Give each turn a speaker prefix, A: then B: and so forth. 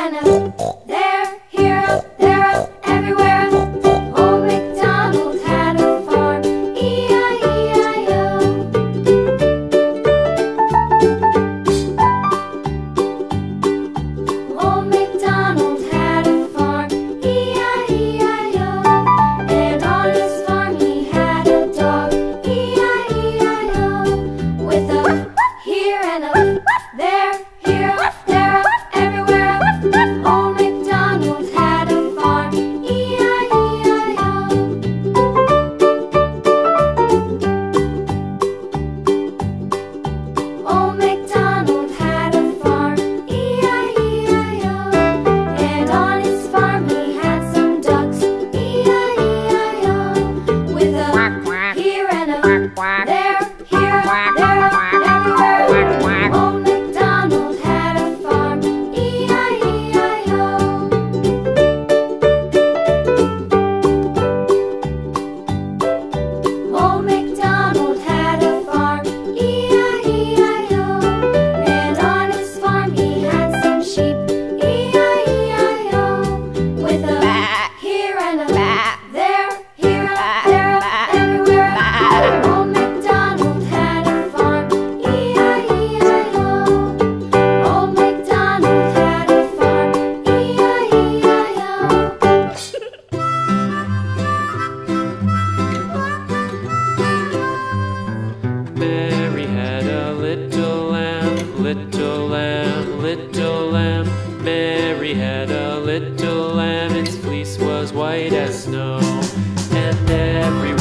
A: and a there, here, up, there, up, everywhere. Old MacDonald had a farm, E-I-E-I-O. Old MacDonald had a farm, E-I-E-I-O. And on his farm he had a dog, E-I-E-I-O. With a here and a there, here, up, there, up, everywhere. Old MacDonald had a farm, E-I-E-I-O. Old MacDonald had a farm, E-I-E-I-O. And on his farm he had some ducks, E-I-E-I-O. With a here and a there, here, there, everywhere. Old MacDonald had a farm, E-I-E-I-O. Old MacDonald had a farm, E-I-E-I-O. And on his farm he had some sheep, E-I-E-I-O. With a here and a there, here, there, everywhere. Old MacDonald had a farm, E-I-E-I-O. Old MacDonald had a farm, E-I-E-I-O.
B: Mary had a little lamb, little lamb, little lamb. Mary had a little lamb, its fleece was white as snow, and every